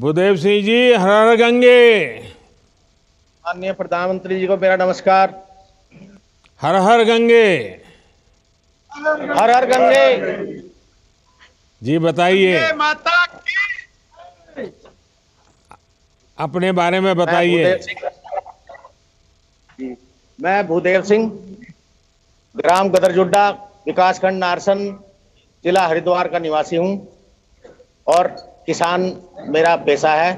भूदेव सिंह जी, हर हर गंगे। माननीय प्रधानमंत्री जी को मेरा नमस्कार। हर हर गंगे। हर हर गंगे। जी बताइए, माता की। अपने बारे में मैं बताइए। भूदेव सिंह जी, मैं भूदेव सिंह, ग्राम गदरजुड्डा, विकासखंड नारसन, जिला हरिद्वार का निवासी हूं और किसान मेरा पेशा है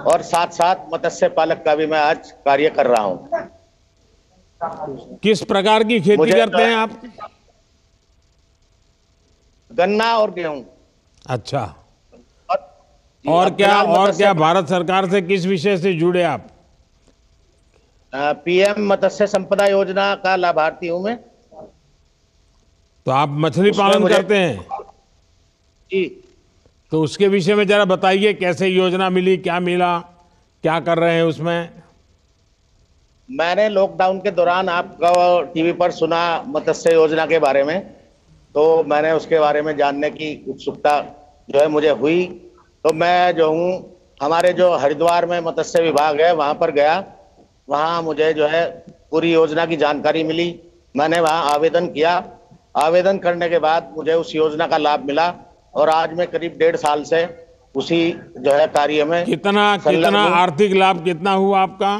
और साथ साथ मत्स्य पालक का भी मैं आज कार्य कर रहा हूं। किस प्रकार की खेती मुझे करते हैं आप? गन्ना और गेहूं अच्छा। और जी, और अब क्या फिलहाल और मत्स्य क्या भारत सरकार से किस विषय से जुड़े आप? पीएम मत्स्य संपदा योजना का लाभार्थी हूं मैं। तो आप मछली उसमें पालन मुझे करते हैं? जी, तो उसके विषय में जरा बताइए, कैसे योजना मिली, क्या मिला, क्या कर रहे हैं उसमें? मैंने लॉकडाउन के दौरान आपका टीवी पर सुना मत्स्य योजना के बारे में, तो मैंने उसके बारे में जानने की उत्सुकता जो है मुझे हुई। तो मैं जो हूँ, हमारे जो हरिद्वार में मत्स्य विभाग है वहाँ पर गया। वहाँ मुझे जो है पूरी योजना की जानकारी मिली। मैंने वहाँ आवेदन किया। आवेदन करने के बाद मुझे उस योजना का लाभ मिला और आज मैं करीब 1.5 साल से उसी जो है कार्य में कितना कितना संलग्न हूँ। आर्थिक लाभ कितना हुआ आपका?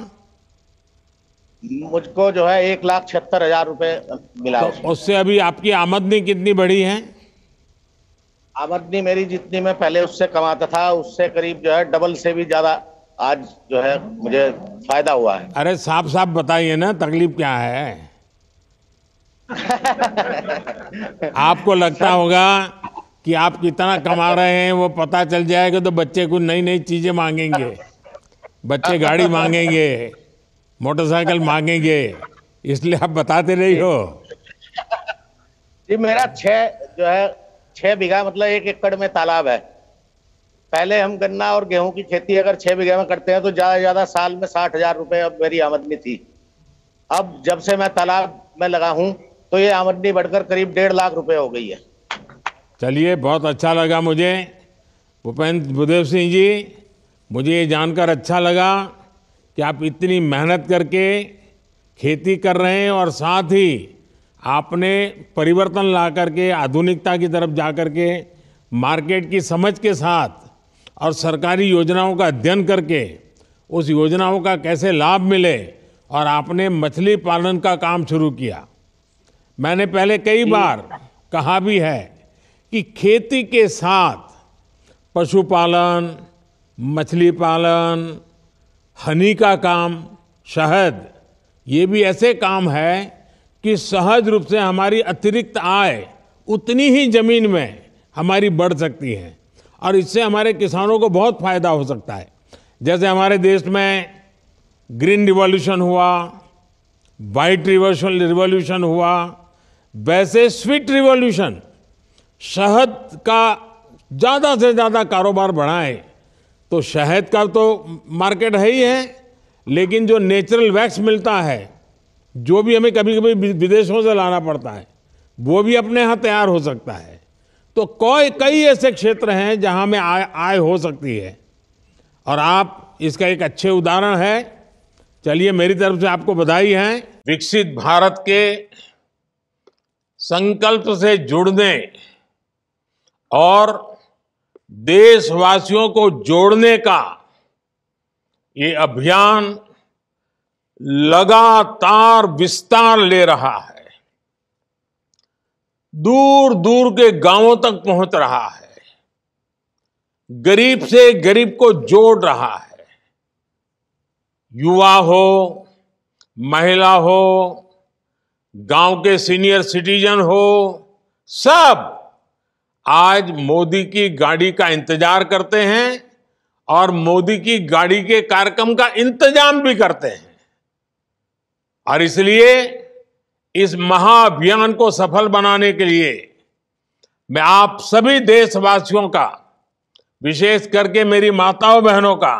मुझको जो है 1,76,000 रुपये मिला तो उसमें। उससे अभी आपकी आमदनी कितनी बढ़ी है? आमदनी मेरी जितनी मैं पहले उससे कमाता था उससे करीब जो है डबल से भी ज्यादा आज जो है मुझे फायदा हुआ है। अरे साफ साफ बताइए ना, तकलीफ क्या है? आपको लगता सर, होगा कि आप कितना कमा रहे हैं वो पता चल जाएगा तो बच्चे को नई नई चीजें मांगेंगे, बच्चे गाड़ी मांगेंगे, मोटरसाइकिल मांगेंगे, इसलिए आप बताते नहीं जी हो। जी, मेरा 6 बीघा मतलब 1 एकड़ में तालाब है। पहले हम गन्ना और गेहूं की खेती अगर 6 बीघे में करते हैं तो ज्यादा से ज्यादा साल में 60,000 रुपये अब मेरी आमदनी थी। अब जब से मैं तालाब में लगा हूं तो ये आमदनी बढ़कर करीब 1.5 लाख रुपए हो गई है। चलिए, बहुत अच्छा लगा मुझे भूपेंद्र भूदेव सिंह जी। मुझे ये जानकर अच्छा लगा कि आप इतनी मेहनत करके खेती कर रहे हैं और साथ ही आपने परिवर्तन ला करके आधुनिकता की तरफ जा करके मार्केट की समझ के साथ और सरकारी योजनाओं का अध्ययन करके उस योजनाओं का कैसे लाभ मिले और आपने मछली पालन का काम शुरू किया। मैंने पहले कई जी बार कहा भी है कि खेती के साथ पशुपालन, मछली पालन, हनी का काम, शहद, ये भी ऐसे काम है कि सहज रूप से हमारी अतिरिक्त आय उतनी ही जमीन में हमारी बढ़ सकती है और इससे हमारे किसानों को बहुत फायदा हो सकता है। जैसे हमारे देश में ग्रीन रिवॉल्यूशन हुआ, वाइट रिवॉल्यूशन हुआ, वैसे स्वीट रिवॉल्यूशन, शहद का ज़्यादा से ज़्यादा कारोबार बढ़ाएं। तो शहद का तो मार्केट है ही है, लेकिन जो नेचुरल वैक्स मिलता है, जो भी हमें कभी कभी विदेशों से लाना पड़ता है, वो भी अपने यहाँ तैयार हो सकता है। तो कई ऐसे क्षेत्र हैं जहाँ में आय हो सकती है और आप इसका एक अच्छे उदाहरण है। चलिए, मेरी तरफ से आपको बधाई है। विकसित भारत के संकल्प से जुड़ने और देशवासियों को जोड़ने का ये अभियान लगातार विस्तार ले रहा है, दूर दूर के गांवों तक पहुंच रहा है, गरीब से गरीब को जोड़ रहा है। युवा हो, महिला हो, गांव के सीनियर सिटीजन हो, सब आज मोदी की गाड़ी का इंतजार करते हैं और मोदी की गाड़ी के कार्यक्रम का इंतजाम भी करते हैं। और इसलिए इस महाअभियान को सफल बनाने के लिए मैं आप सभी देशवासियों का, विशेष करके मेरी माताओं बहनों का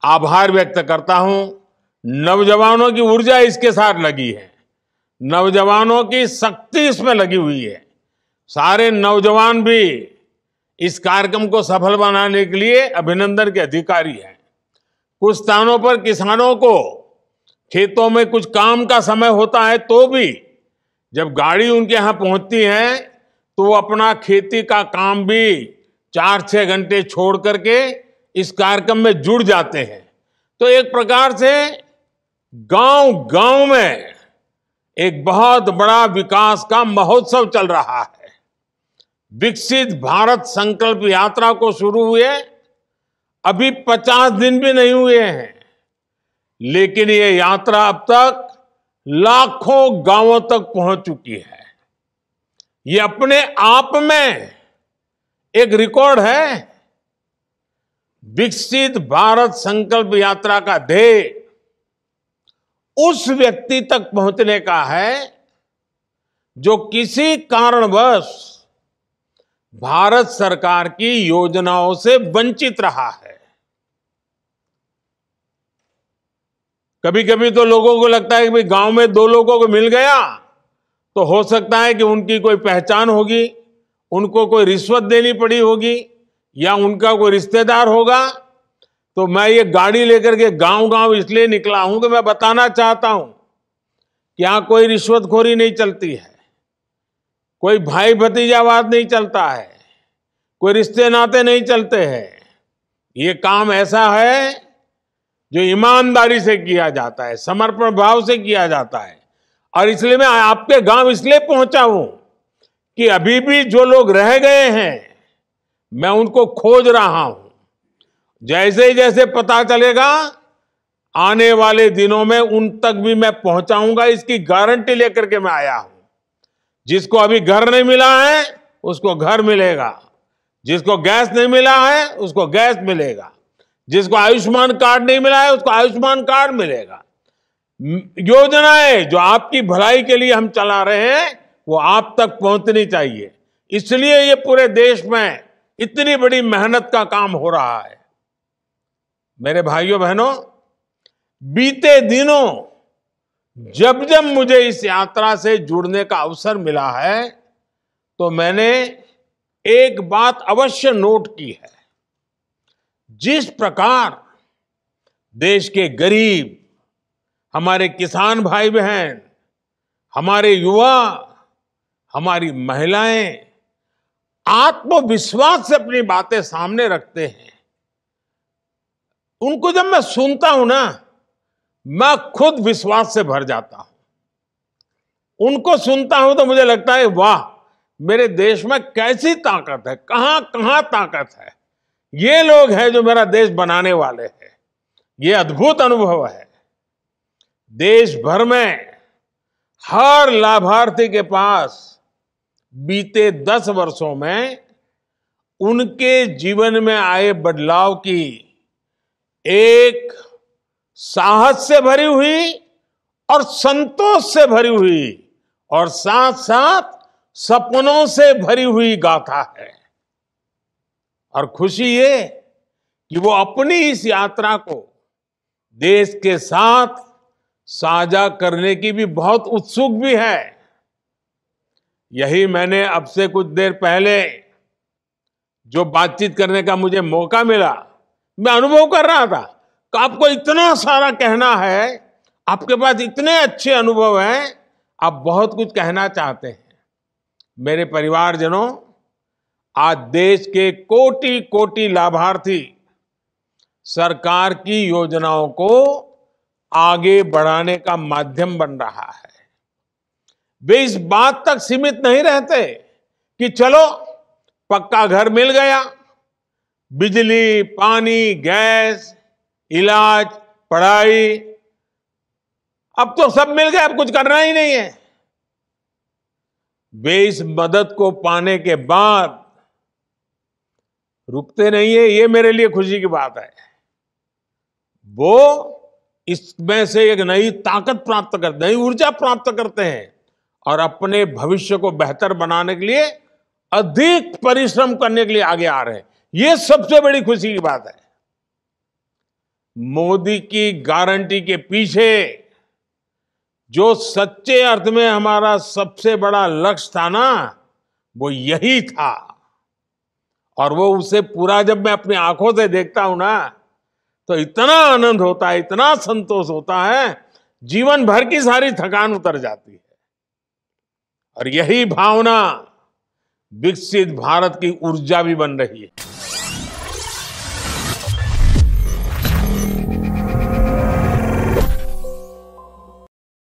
आभार व्यक्त करता हूं। नौजवानों की ऊर्जा इसके साथ लगी है, नौजवानों की शक्ति इसमें लगी हुई है। सारे नौजवान भी इस कार्यक्रम को सफल बनाने के लिए अभिनंदन के अधिकारी हैं। कुछ स्थानों पर किसानों को खेतों में कुछ काम का समय होता है, तो भी जब गाड़ी उनके यहां पहुंचती है तो वो अपना खेती का काम भी 4-6 घंटे छोड़ करके इस कार्यक्रम में जुड़ जाते हैं। तो एक प्रकार से गांव गांव में एक बहुत बड़ा विकास का महोत्सव चल रहा है। विकसित भारत संकल्प यात्रा को शुरू हुए अभी 50 दिन भी नहीं हुए हैं, लेकिन ये यात्रा अब तक लाखों गांवों तक पहुंच चुकी है। ये अपने आप में एक रिकॉर्ड है। विकसित भारत संकल्प यात्रा का ध्येय उस व्यक्ति तक पहुंचने का है जो किसी कारणवश भारत सरकार की योजनाओं से वंचित रहा है। कभी कभी तो लोगों को लगता है कि भाई गांव में 2 लोगों को मिल गया तो हो सकता है कि उनकी कोई पहचान होगी, उनको कोई रिश्वत देनी पड़ी होगी या उनका कोई रिश्तेदार होगा। तो मैं ये गाड़ी लेकर के गांव गांव इसलिए निकला हूं कि मैं बताना चाहता हूं कि यहां कोई रिश्वतखोरी नहीं चलती है, कोई भाई भतीजावाद नहीं चलता है, कोई रिश्ते नाते नहीं चलते हैं। ये काम ऐसा है जो ईमानदारी से किया जाता है, समर्पण भाव से किया जाता है। और इसलिए मैं आपके गांव इसलिए पहुंचा हूं कि अभी भी जो लोग रह गए हैं मैं उनको खोज रहा हूं। जैसे ही जैसे पता चलेगा आने वाले दिनों में उन तक भी मैं पहुंचाऊंगा, इसकी गारंटी लेकर के मैं आया हूं। जिसको अभी घर नहीं मिला है उसको घर मिलेगा, जिसको गैस नहीं मिला है उसको गैस मिलेगा, जिसको आयुष्मान कार्ड नहीं मिला है उसको आयुष्मान कार्ड मिलेगा। योजनाएं जो आपकी भलाई के लिए हम चला रहे हैं वो आप तक पहुंचनी चाहिए। इसलिए ये पूरे देश में इतनी बड़ी मेहनत का काम हो रहा है। मेरे भाइयों बहनों, बीते दिनों जब जब मुझे इस यात्रा से जुड़ने का अवसर मिला है तो मैंने एक बात अवश्य नोट की है। जिस प्रकार देश के गरीब, हमारे किसान भाई बहन, हमारे युवा, हमारी महिलाएं आत्मविश्वास से अपनी बातें सामने रखते हैं, उनको जब मैं सुनता हूं ना, मैं खुद विश्वास से भर जाता हूं। उनको सुनता हूं तो मुझे लगता है वाह, मेरे देश में कैसी ताकत है, कहां कहां ताकत है। ये लोग हैं जो मेरा देश बनाने वाले हैं। ये अद्भुत अनुभव है। देश भर में हर लाभार्थी के पास बीते 10 वर्षों में उनके जीवन में आए बदलाव की एक साहस से भरी हुई और संतोष से भरी हुई और साथ साथ सपनों से भरी हुई गाथा है। और खुशी ये कि वो अपनी इस यात्रा को देश के साथ साझा करने की भी बहुत उत्सुक भी है। यही मैंने अब से कुछ देर पहले जो बातचीत करने का मुझे मौका मिला, मैं अनुभव कर रहा था कि आपको इतना सारा कहना है, आपके पास इतने अच्छे अनुभव हैं, आप बहुत कुछ कहना चाहते हैं। मेरे परिवारजनों, आज देश के कोटि कोटि लाभार्थी सरकार की योजनाओं को आगे बढ़ाने का माध्यम बन रहा है। वे इस बात तक सीमित नहीं रहते कि चलो पक्का घर मिल गया, बिजली, पानी, गैस, इलाज, पढ़ाई, अब तो सब मिल गया, अब कुछ करना ही नहीं है। वे इस मदद को पाने के बाद रुकते नहीं है। ये मेरे लिए खुशी की बात है। वो इसमें से एक नई ताकत प्राप्त करते, नई ऊर्जा प्राप्त करते हैं और अपने भविष्य को बेहतर बनाने के लिए अधिक परिश्रम करने के लिए आगे आ रहे हैं। ये सबसे बड़ी खुशी की बात है। मोदी की गारंटी के पीछे जो सच्चे अर्थ में हमारा सबसे बड़ा लक्ष्य था ना, वो यही था। और वो उसे पूरा जब मैं अपनी आंखों से देखता हूं ना, तो इतना आनंद होता है, इतना संतोष होता है, जीवन भर की सारी थकान उतर जाती है। और यही भावना विकसित भारत की ऊर्जा भी बन रही है।